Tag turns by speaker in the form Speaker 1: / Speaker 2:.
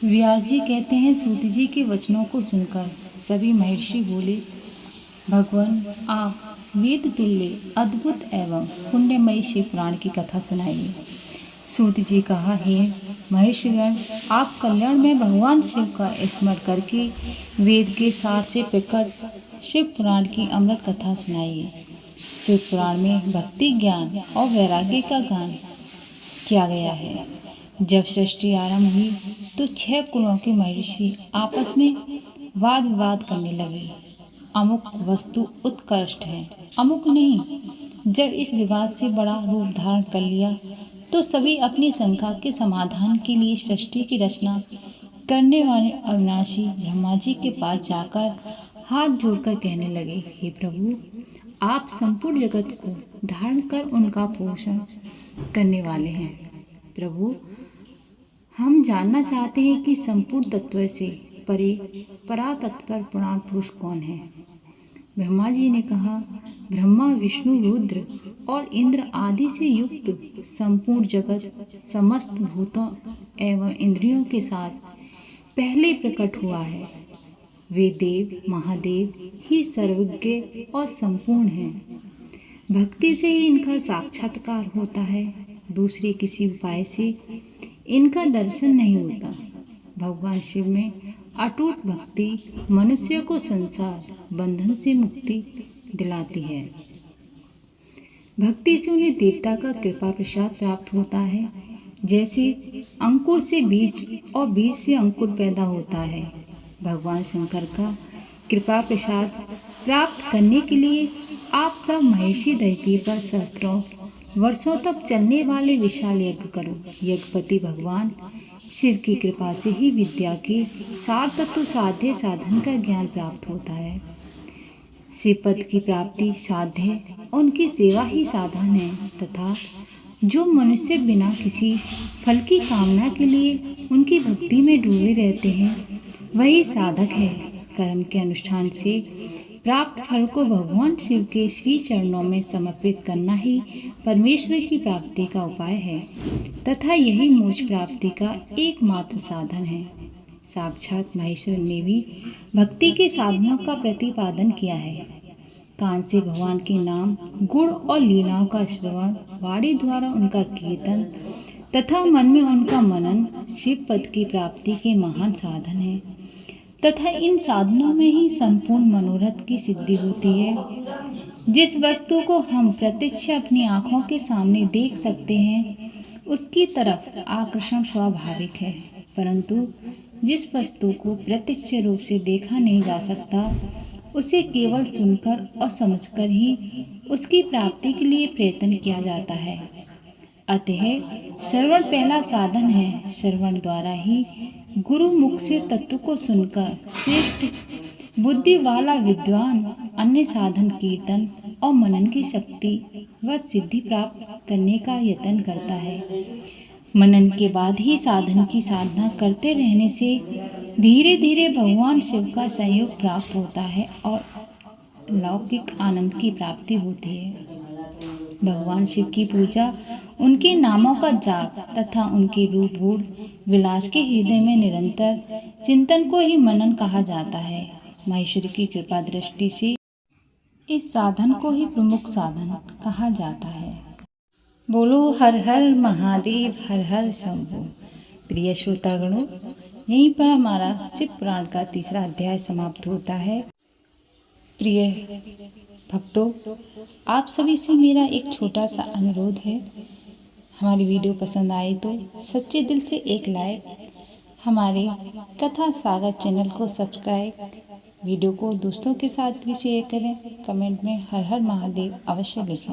Speaker 1: व्यास जी कहते हैं, सूत जी के वचनों को सुनकर सभी महर्षि बोले, भगवान आप वेद तुल्य अद्भुत एवं पुण्यमयी शिव पुराण की कथा सुनाइए। सूत जी कहा, हे महर्षिगण, आप कल्याण में भगवान शिव का स्मरण करके वेद के सार से प्रकट शिव पुराण की अमृत कथा सुनाइए। शिव पुराण में भक्ति, ज्ञान और वैराग्य का गान किया गया है। जब सृष्टि आरंभ हुई तो 6 कुलों के महर्षि आपस में वाद विवाद करने लगे। अमुक वस्तु उत्कृष्ट है, अमुक नहीं। जब इस विवाद से बड़ा रूप धारण कर लिया तो सभी अपनी शंका के समाधान के लिए सृष्टि की रचना करने वाले अविनाशी ब्रह्मा जी के पास जाकर हाथ जोड़कर कहने लगे, हे प्रभु, आप संपूर्ण जगत को धारण कर उनका पोषण करने वाले हैं। प्रभु, हम जानना चाहते हैं कि संपूर्ण तत्व से परे परातत्पर पुराण पुरुष कौन है। ब्रह्मा जी ने कहा, ब्रह्मा, विष्णु, रुद्र और इंद्र आदि से युक्त संपूर्ण जगत समस्त भूतों एवं इंद्रियों के साथ पहले प्रकट हुआ है। वे देव महादेव ही सर्वज्ञ और संपूर्ण हैं। भक्ति से ही इनका साक्षात्कार होता है, दूसरे किसी उपाय से इनका दर्शन नहीं होता। भगवान शिव में अटूट भक्ति मनुष्य को संसार बंधन से मुक्ति दिलाती है। भक्ति से उन्हें देवता का कृपा प्रसाद प्राप्त होता है। जैसे अंकुर से बीज और बीज से अंकुर पैदा होता है। भगवान शंकर का कृपा प्रसाद प्राप्त करने के लिए आप सब महर्षि दैत्य पर सहस्त्रों वर्षों तक चलने वाले विशाल यज्ञ करो। यज्ञपति भगवान शिव की कृपा से ही विद्या के सार तत्व साध्य साधन का ज्ञान प्राप्त होता है। शिव पद की प्राप्ति साध्य, उनकी सेवा ही साधन है तथा जो मनुष्य बिना किसी फल की कामना के लिए उनकी भक्ति में डूबे रहते हैं, वही साधक है। कर्म के अनुष्ठान से प्राप्त फल को भगवान शिव के श्री चरणों में समर्पित करना ही परमेश्वर की प्राप्ति का उपाय है तथा यही मोक्ष प्राप्ति का एकमात्र साधन है। साक्षात महेश्वर ने भी भक्ति के साधनों का प्रतिपादन किया है। कान से भगवान के नाम, गुण और लीलाओं का श्रवण, वाणी द्वारा उनका कीर्तन तथा मन में उनका मनन शिव पद की प्राप्ति के महान साधन है तथा इन साधनों में ही संपूर्ण मनोरथ की सिद्धि होती है। जिस वस्तु को हम प्रत्यक्ष अपनी आँखों के सामने देख सकते हैं उसकी तरफ आकर्षण स्वाभाविक है, परंतु जिस वस्तु को प्रत्यक्ष रूप से देखा नहीं जा सकता उसे केवल सुनकर और समझकर ही उसकी प्राप्ति के लिए प्रयत्न किया जाता है। अतः श्रवण पहला साधन है। श्रवण द्वारा ही गुरु मुख से तत्व को सुनकर श्रेष्ठ बुद्धि वाला विद्वान अन्य साधन कीर्तन और मनन की शक्ति व सिद्धि प्राप्त करने का यत्न करता है। मनन के बाद ही साधन की साधना करते रहने से धीरे धीरे भगवान शिव का संयोग प्राप्त होता है और लौकिक आनंद की प्राप्ति होती है। भगवान शिव की पूजा, उनके नामों का जाप तथा उनके रूप गुण विलास के हृदय में निरंतर चिंतन को ही मनन कहा जाता है। महेश्वर की कृपा दृष्टि से इस साधन को ही प्रमुख साधन कहा जाता है। बोलो हर हर महादेव, हर हर शंभु। प्रिय श्रोतागणों, यहीं पर हमारा शिव पुराण का 3रा अध्याय समाप्त होता है। प्रिय भक्तों, आप सभी से मेरा एक छोटा सा अनुरोध है, हमारी वीडियो पसंद आए तो सच्चे दिल से एक लाइक, हमारे कथा सागर चैनल को सब्सक्राइब, वीडियो को दोस्तों के साथ भी शेयर करें, कमेंट में हर हर महादेव अवश्य लिखें।